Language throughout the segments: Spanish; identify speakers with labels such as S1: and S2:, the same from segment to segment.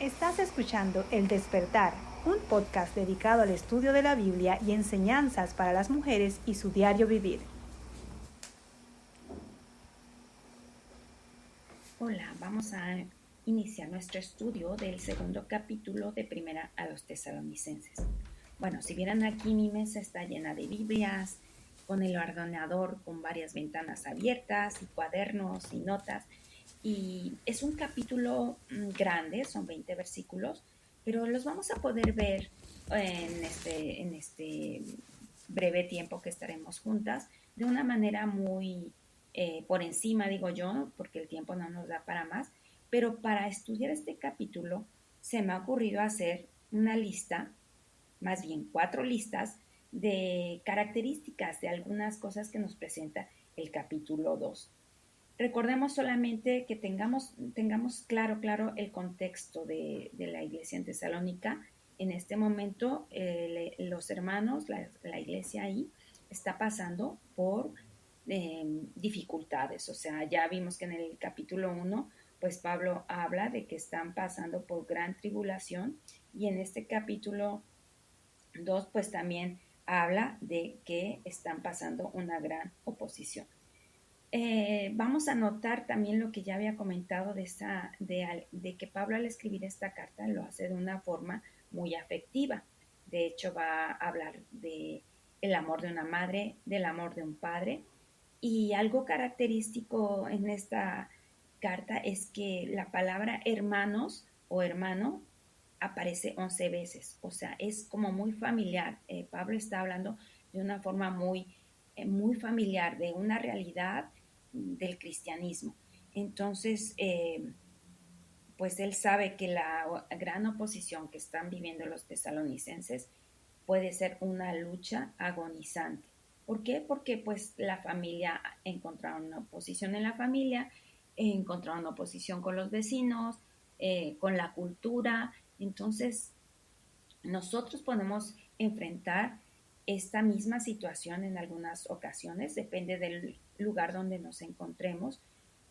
S1: Estás escuchando El Despertar, un podcast dedicado al estudio de la Biblia y enseñanzas para las mujeres y su diario vivir.
S2: Hola, vamos a iniciar nuestro estudio del segundo capítulo de Primera a los Tesalonicenses. Bueno, si vieran aquí mi mesa está llena de Biblias, con el ordenador con varias ventanas abiertas y cuadernos y notas. Y es un capítulo grande, son 20 versículos, pero los vamos a poder ver en este breve tiempo que estaremos juntas de una manera muy por encima, digo yo, porque el tiempo no nos da para más, pero para estudiar este capítulo se me ha ocurrido hacer una lista, más bien 4 listas de características de algunas cosas que nos presenta el capítulo 2. Recordemos solamente que tengamos claro el contexto de la iglesia en Tesalónica. En este momento, los hermanos, la iglesia ahí, está pasando por dificultades. O sea, ya vimos que en el capítulo 1, pues Pablo habla de que están pasando por gran tribulación, y en este capítulo 2, pues también habla de que están pasando una gran oposición. Vamos a notar también lo que ya había comentado de que Pablo, al escribir esta carta, lo hace de una forma muy afectiva. De hecho, va a hablar de el amor de una madre, del amor de un padre, y algo característico en esta carta es que la palabra hermanos o hermano aparece 11 veces. O sea, es como muy familiar. Pablo está hablando de una forma muy familiar, de una realidad del cristianismo. Entonces, pues él sabe que la gran oposición que están viviendo los tesalonicenses puede ser una lucha agonizante. ¿Por qué? Porque pues la familia encontraron una oposición en la familia, encontraron una oposición con los vecinos, con la cultura. Entonces, nosotros podemos enfrentar esta misma situación en algunas ocasiones, depende del lugar donde nos encontremos,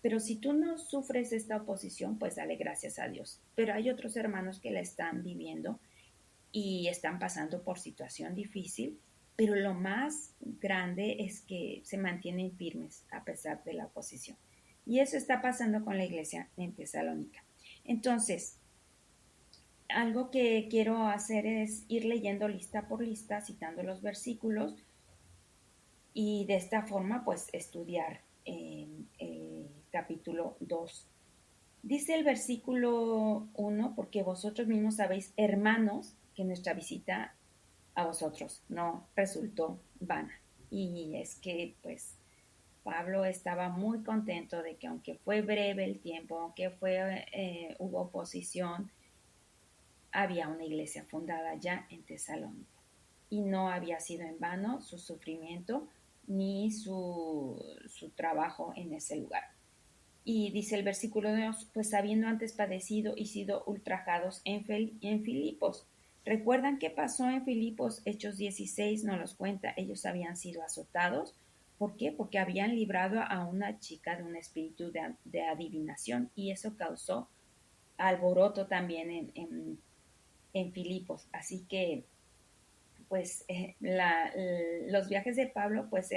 S2: pero si tú no sufres esta oposición, pues dale gracias a Dios. Pero hay otros hermanos que la están viviendo y están pasando por situación difícil, pero lo más grande es que se mantienen firmes a pesar de la oposición. Y eso está pasando con la iglesia en Tesalónica. Entonces, algo que quiero hacer es ir leyendo lista por lista, citando los versículos, y de esta forma pues estudiar el capítulo 2. Dice el versículo 1: porque vosotros mismos sabéis, hermanos, que nuestra visita a vosotros no resultó vana. Y es que pues Pablo estaba muy contento de que, aunque fue breve el tiempo, aunque hubo oposición, había una iglesia fundada ya en Tesalónica, y no había sido en vano su sufrimiento ni su trabajo en ese lugar. Y dice el versículo 2: pues habiendo antes padecido y sido ultrajados en Filipos. ¿Recuerdan qué pasó en Filipos? Hechos 16 nos los cuenta. Ellos habían sido azotados. ¿Por qué? Porque habían librado a una chica de un espíritu de adivinación, y eso causó alboroto también en Filipos. Así que pues los viajes de Pablo pues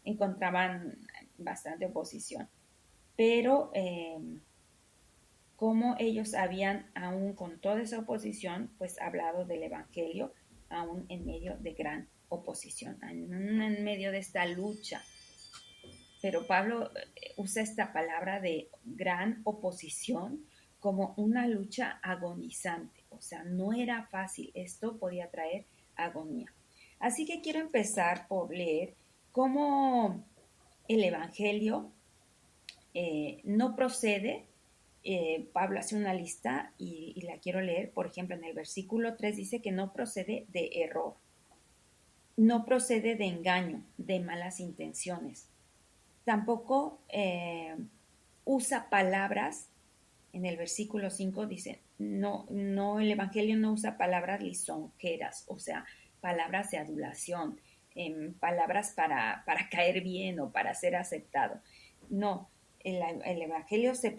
S2: encontraban bastante oposición, pero como ellos habían, aún con toda esa oposición, pues hablado del Evangelio, aún en medio de gran oposición, en medio de esta lucha. Pero Pablo usa esta palabra de gran oposición como una lucha agonizante. O sea, no era fácil, esto podía traer agonía. Así que quiero empezar por leer cómo el Evangelio no procede. Pablo hace una lista y la quiero leer. Por ejemplo, en el versículo 3 dice que no procede de error, no procede de engaño, de malas intenciones. Tampoco usa palabras. En el versículo 5 dice, no, el Evangelio no usa palabras lisonjeras, o sea, palabras de adulación, palabras para caer bien o para ser aceptado. No, el Evangelio se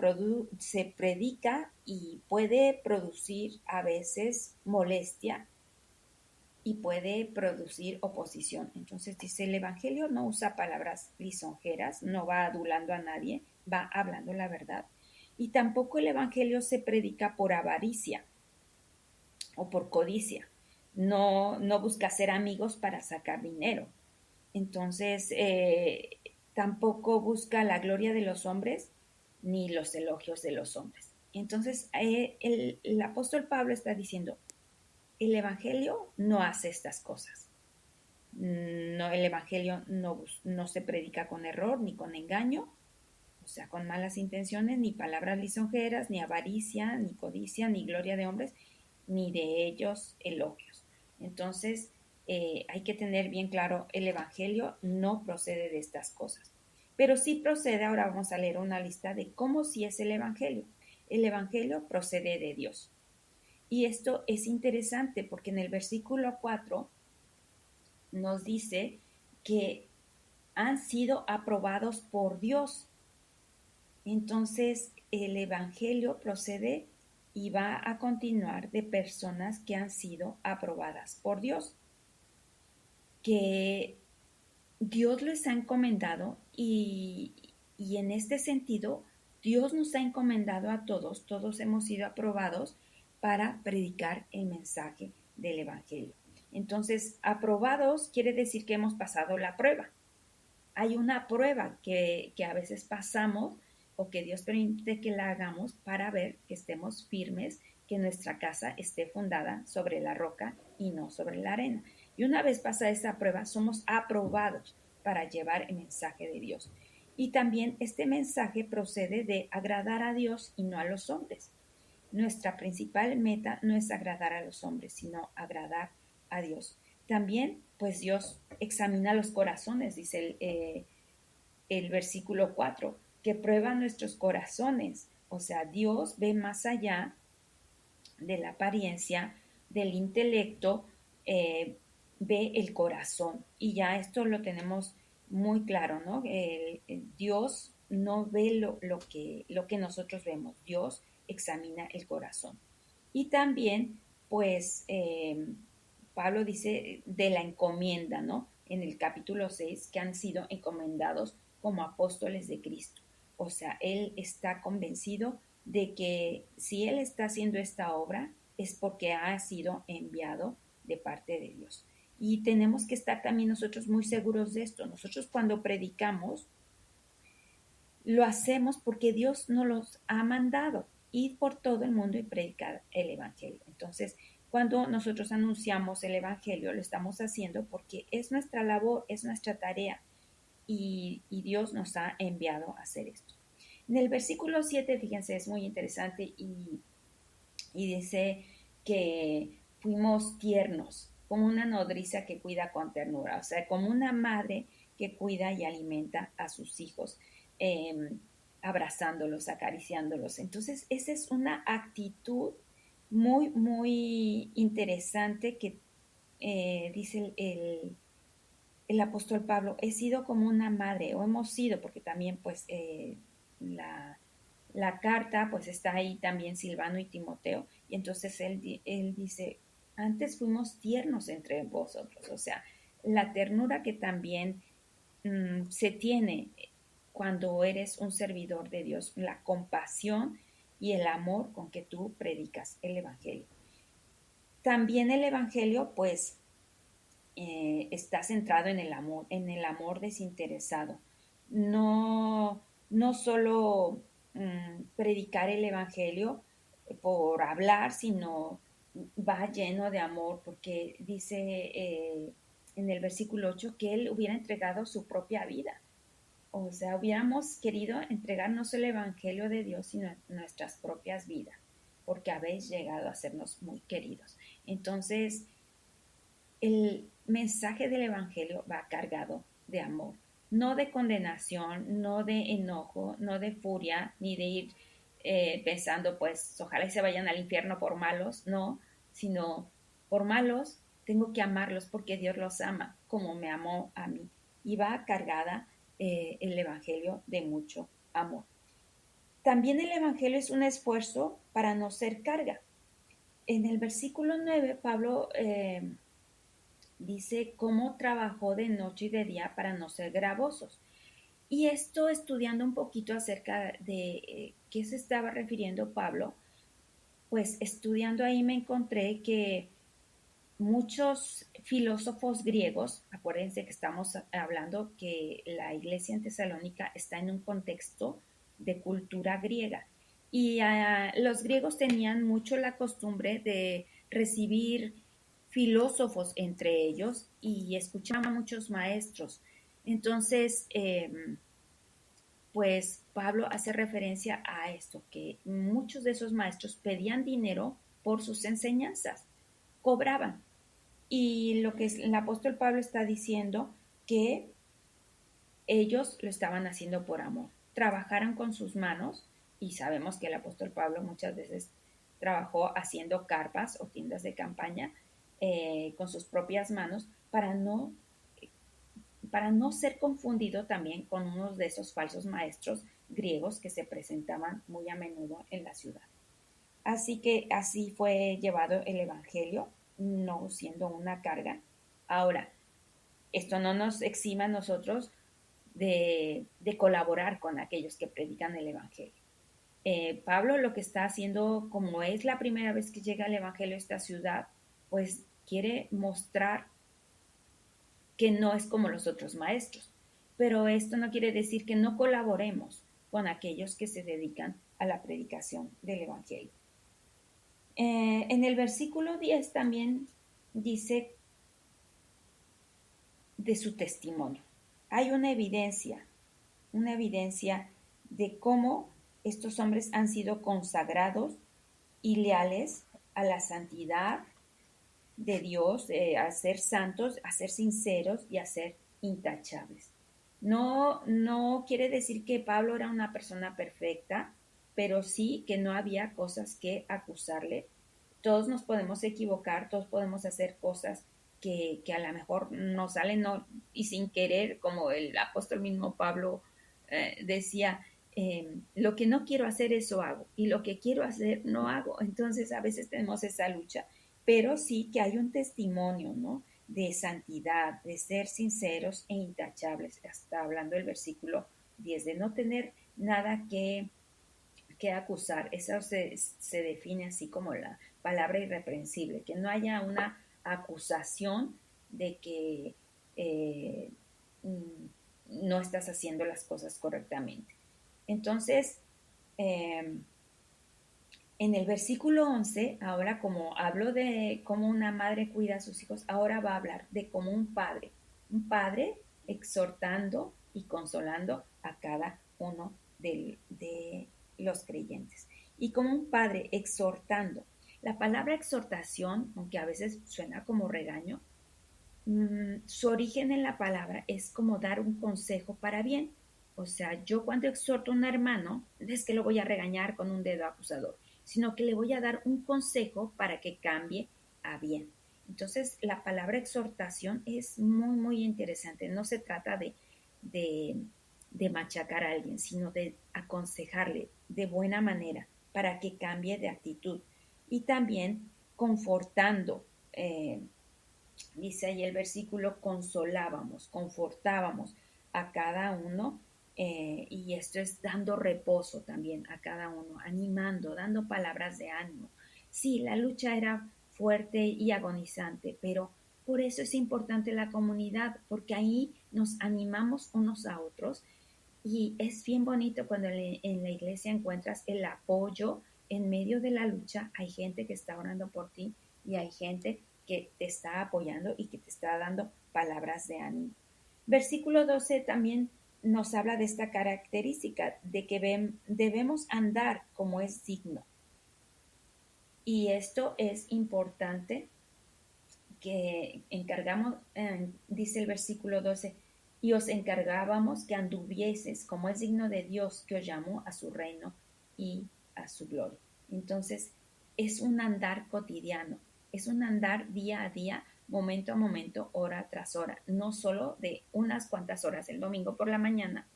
S2: predica y puede producir a veces molestia y puede producir oposición. Entonces dice, el Evangelio no usa palabras lisonjeras, no va adulando a nadie, va hablando la verdad. Y tampoco el Evangelio se predica por avaricia o por codicia. No busca ser amigos para sacar dinero. Entonces, tampoco busca la gloria de los hombres ni los elogios de los hombres. Entonces, el apóstol Pablo está diciendo, el Evangelio no hace estas cosas. No, el Evangelio no se predica con error ni con engaño, o sea, con malas intenciones, ni palabras lisonjeras, ni avaricia, ni codicia, ni gloria de hombres, ni de ellos elogios. Entonces, hay que tener bien claro, el Evangelio no procede de estas cosas. Pero sí procede, ahora vamos a leer una lista de cómo sí es el Evangelio. El Evangelio procede de Dios. Y esto es interesante porque en el versículo 4 nos dice que han sido aprobados por Dios. Entonces, el Evangelio procede y va a continuar de personas que han sido aprobadas por Dios, que Dios les ha encomendado y en este sentido, Dios nos ha encomendado a todos hemos sido aprobados para predicar el mensaje del Evangelio. Entonces, aprobados quiere decir que hemos pasado la prueba. Hay una prueba que a veces pasamos o que Dios permite que la hagamos para ver que estemos firmes, que nuestra casa esté fundada sobre la roca y no sobre la arena. Y una vez pasada esa prueba, somos aprobados para llevar el mensaje de Dios. Y también este mensaje procede de agradar a Dios y no a los hombres. Nuestra principal meta no es agradar a los hombres, sino agradar a Dios. También, pues Dios examina los corazones, dice el versículo 4, que prueba nuestros corazones. O sea, Dios ve más allá de la apariencia, del intelecto, ve el corazón. Y ya esto lo tenemos muy claro, ¿no? Dios no ve lo que nosotros vemos. Dios examina el corazón. Y también, pues, Pablo dice de la encomienda, ¿no? En el capítulo 6, que han sido encomendados como apóstoles de Cristo. O sea, él está convencido de que si él está haciendo esta obra es porque ha sido enviado de parte de Dios. Y tenemos que estar también nosotros muy seguros de esto. Nosotros cuando predicamos, lo hacemos porque Dios nos los ha mandado. Ir por todo el mundo y predicar el Evangelio. Entonces, cuando nosotros anunciamos el Evangelio, lo estamos haciendo porque es nuestra labor, es nuestra tarea y Dios nos ha enviado a hacer esto. En el versículo 7, fíjense, es muy interesante y dice que fuimos tiernos, como una nodriza que cuida con ternura, o sea, como una madre que cuida y alimenta a sus hijos, abrazándolos, acariciándolos. Entonces, esa es una actitud muy, muy interesante que dice el apóstol Pablo, he sido como una madre, o hemos sido, porque también pues la carta pues está ahí también Silvano y Timoteo, y entonces él dice, antes fuimos tiernos entre vosotros, o sea, la ternura que también se tiene cuando eres un servidor de Dios, la compasión y el amor con que tú predicas el Evangelio. También el Evangelio pues está centrado en el amor desinteresado. No solo predicar el Evangelio por hablar, sino va lleno de amor, porque dice en el versículo 8 que él hubiera entregado su propia vida. O sea, hubiéramos querido entregar no solo el Evangelio de Dios, sino nuestras propias vidas, porque habéis llegado a sernos muy queridos. Entonces, el mensaje del Evangelio va cargado de amor, no de condenación, no de enojo, no de furia, ni de ir pensando, pues, ojalá y se vayan al infierno por malos, no, sino por malos tengo que amarlos porque Dios los ama como me amó a mí. Y va cargada el Evangelio de mucho amor. También el Evangelio es un esfuerzo para no ser carga. En el versículo 9, Pablo dice cómo trabajó de noche y de día para no ser gravosos. Y esto, estudiando un poquito acerca de qué se estaba refiriendo Pablo, pues estudiando ahí me encontré que muchos filósofos griegos, acuérdense que estamos hablando que la iglesia en Tesalónica está en un contexto de cultura griega, y los griegos tenían mucho la costumbre de recibir filósofos entre ellos y escuchaban a muchos maestros. Entonces, pues Pablo hace referencia a esto, que muchos de esos maestros pedían dinero por sus enseñanzas, cobraban. Y lo que el apóstol Pablo está diciendo, que ellos lo estaban haciendo por amor. Trabajaron con sus manos, y sabemos que el apóstol Pablo muchas veces trabajó haciendo carpas o tiendas de campaña con sus propias manos para no ser confundido también con uno de esos falsos maestros griegos que se presentaban muy a menudo en la ciudad. Así que así fue llevado el Evangelio, no siendo una carga. Ahora, esto no nos exima a nosotros de colaborar con aquellos que predican el Evangelio. Pablo lo que está haciendo, como es la primera vez que llega el Evangelio a esta ciudad, pues quiere mostrar que no es como los otros maestros. Pero esto no quiere decir que no colaboremos con aquellos que se dedican a la predicación del Evangelio. En el versículo 10 también dice de su testimonio. Hay una evidencia de cómo estos hombres han sido consagrados y leales a la santidad de Dios, a ser santos, a ser sinceros y a ser intachables. No quiere decir que Pablo era una persona perfecta, pero sí que no había cosas que acusarle. Todos nos podemos equivocar, todos podemos hacer cosas que a lo mejor nos salen y sin querer, como el apóstol mismo Pablo decía, lo que no quiero hacer, eso hago, y lo que quiero hacer, no hago. Entonces a veces tenemos esa lucha, pero sí que hay un testimonio, ¿no?, de santidad, de ser sinceros e intachables. Hasta hablando del versículo 10, de no tener nada que acusar. Eso se define así como la palabra irreprensible, que no haya una acusación de que no estás haciendo las cosas correctamente. Entonces, en el versículo 11, ahora como hablo de cómo una madre cuida a sus hijos, ahora va a hablar de cómo un padre exhortando y consolando a cada uno de los creyentes. Y como un padre exhortando. La palabra exhortación, aunque a veces suena como regaño, su origen en la palabra es como dar un consejo para bien. O sea, yo cuando exhorto a un hermano, no es que lo voy a regañar con un dedo acusador, sino que le voy a dar un consejo para que cambie a bien. Entonces, la palabra exhortación es muy, muy interesante. No se trata de machacar a alguien, sino de aconsejarle de buena manera para que cambie de actitud. Y también confortando, dice ahí el versículo, confortábamos a cada uno, y esto es dando reposo también a cada uno, animando, dando palabras de ánimo. Sí, la lucha era fuerte y agonizante, pero por eso es importante la comunidad, porque ahí nos animamos unos a otros, y es bien bonito cuando en la iglesia encuentras el apoyo en medio de la lucha. Hay gente que está orando por ti y hay gente que te está apoyando y que te está dando palabras de ánimo. Versículo 12 también nos habla de esta característica de que debemos andar como es digno. Y esto es importante, que encargamos, dice el versículo 12, y os encargábamos que anduvieses como es digno de Dios, que os llamó a su reino y a su gloria. Entonces, es un andar cotidiano, es un andar día a día, momento a momento, hora tras hora, no solo de unas cuantas horas el domingo por la mañana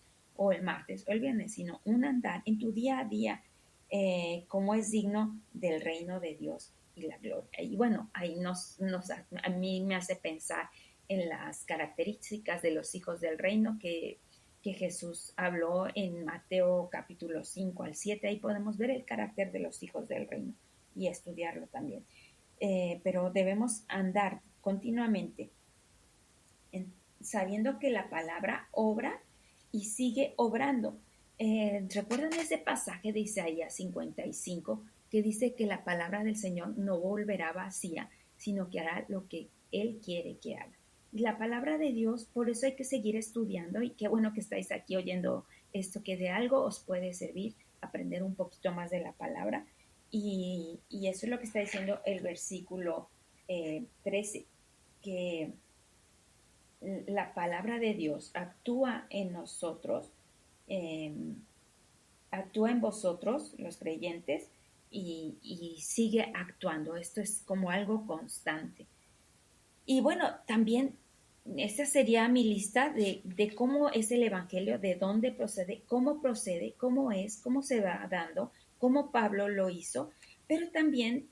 S2: o el martes o el viernes, sino un andar en tu día a día, como es digno del reino de Dios y la gloria. Y bueno, ahí a mí me hace pensar en las características de los hijos del reino que Jesús habló en Mateo capítulo 5 al 7. Ahí podemos ver el carácter de los hijos del reino y estudiarlo también. Pero debemos andar continuamente sabiendo que la palabra obra y sigue obrando. ¿Recuerdan ese pasaje de Isaías 55 que dice que la palabra del Señor no volverá vacía, sino que hará lo que Él quiere que haga? Y la palabra de Dios, por eso hay que seguir estudiando, y qué bueno que estáis aquí oyendo esto, que de algo os puede servir aprender un poquito más de la palabra. Y eso es lo que está diciendo el versículo 13, que la palabra de Dios actúa en nosotros, eh, actúa en vosotros, los creyentes, y sigue actuando. Esto es como algo constante. Y bueno, también esa sería mi lista de cómo es el Evangelio, de dónde procede, cómo es, cómo se va dando, cómo Pablo lo hizo. Pero también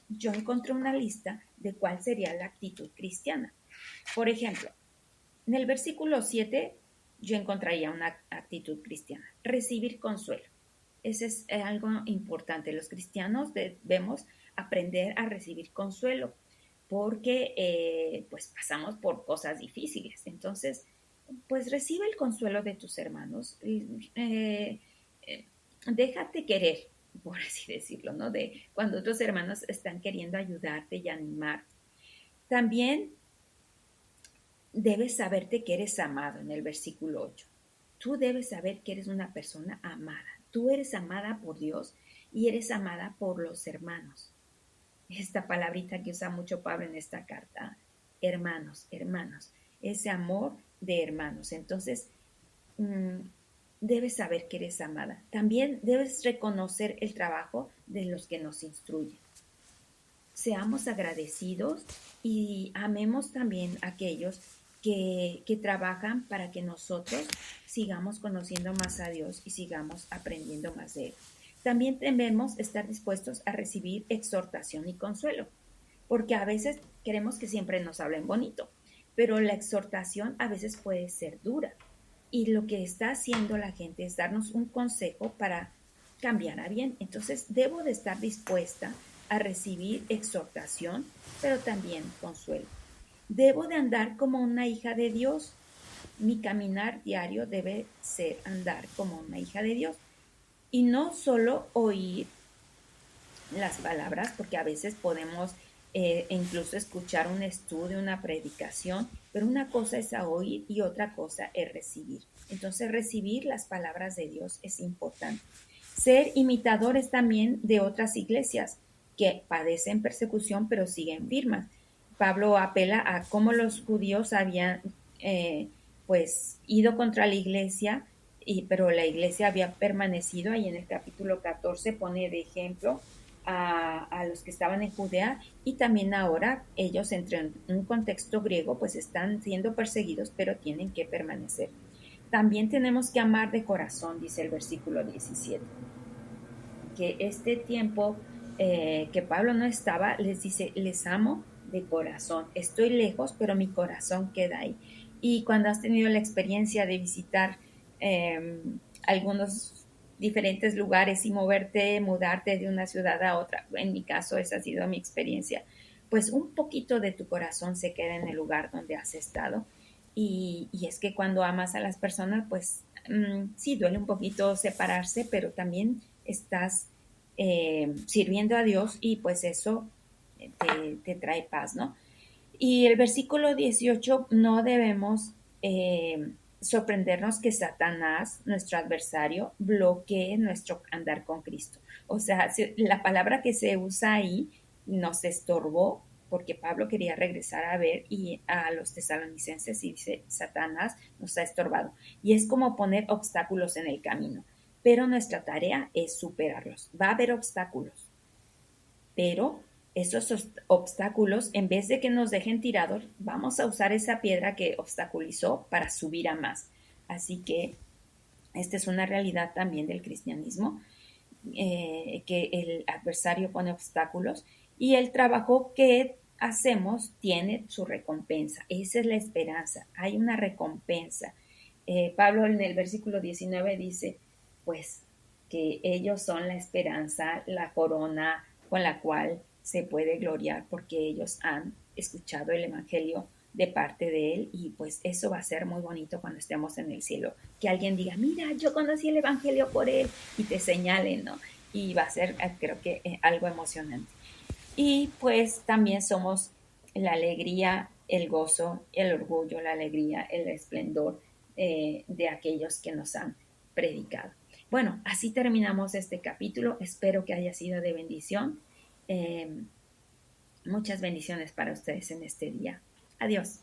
S2: yo encontré una lista de cuál sería la actitud cristiana. Por ejemplo, en el versículo 7 yo encontraría una actitud cristiana: recibir consuelo. Ese es algo importante. Los cristianos debemos aprender a recibir consuelo porque pues pasamos por cosas difíciles. Entonces, pues recibe el consuelo de tus hermanos. Déjate querer, por así decirlo, ¿no? De cuando otros hermanos están queriendo ayudarte y animarte. También debes saberte que eres amado en el versículo 8. Tú debes saber que eres una persona amada. Tú eres amada por Dios y eres amada por los hermanos. Esta palabrita que usa mucho Pablo en esta carta, hermanos, ese amor de hermanos. Entonces, debes saber que eres amada. También debes reconocer el trabajo de los que nos instruyen. Seamos agradecidos y amemos también a aquellos que trabajan para que nosotros sigamos conociendo más a Dios y sigamos aprendiendo más de Él. También debemos estar dispuestos a recibir exhortación y consuelo, porque a veces queremos que siempre nos hablen bonito, pero la exhortación a veces puede ser dura, y lo que está haciendo la gente es darnos un consejo para cambiar a bien. Entonces debo de estar dispuesta a recibir exhortación, pero también consuelo. Debo de andar como una hija de Dios. Mi caminar diario debe ser andar como una hija de Dios. Y no solo oír las palabras, porque a veces podemos incluso escuchar un estudio, una predicación, pero una cosa es oír y otra cosa es recibir. Entonces, recibir las palabras de Dios es importante. Ser imitadores también de otras iglesias que padecen persecución pero siguen firmes. Pablo apela a cómo los judíos habían pues ido contra la iglesia, pero la iglesia había permanecido. Ahí en el capítulo 14 pone de ejemplo a los que estaban en Judea, y también ahora ellos, entre un contexto griego, pues están siendo perseguidos, pero tienen que permanecer. También tenemos que amar de corazón, dice el versículo 17, que este tiempo que Pablo no estaba, les dice: les amo de corazón, estoy lejos, pero mi corazón queda ahí. Y cuando has tenido la experiencia de visitar algunos diferentes lugares y mudarte de una ciudad a otra, en mi caso esa ha sido mi experiencia, pues un poquito de tu corazón se queda en el lugar donde has estado. Y es que cuando amas a las personas, pues sí, duele un poquito separarse, pero también estás sirviendo a Dios, y pues eso te trae paz, ¿no? Y el versículo 18, no debemos sorprendernos que Satanás, nuestro adversario, bloquee nuestro andar con Cristo. O sea, la palabra que se usa ahí, nos estorbó, porque Pablo quería regresar a ver y a los tesalonicenses, y dice: Satanás nos ha estorbado. Y es como poner obstáculos en el camino, pero nuestra tarea es superarlos. Va a haber obstáculos, pero esos obstáculos, en vez de que nos dejen tirados, vamos a usar esa piedra que obstaculizó para subir a más. Así que Esta es una realidad también del cristianismo, que el adversario pone obstáculos y el trabajo que hacemos tiene su recompensa. Esa es la esperanza, hay una recompensa. Pablo en el versículo 19 dice, pues, que ellos son la esperanza, la corona con la cual se puede gloriar porque ellos han escuchado el Evangelio de parte de Él y pues eso va a ser muy bonito cuando estemos en el cielo. Que alguien diga, mira, yo conocí el Evangelio por Él y te señalen, ¿no? Y va a ser, creo que, algo emocionante. Y pues también somos la alegría, el gozo, el orgullo, la alegría, el esplendor de aquellos que nos han predicado. Bueno, así terminamos este capítulo. Espero que haya sido de bendición. Muchas bendiciones para ustedes en este día. Adiós.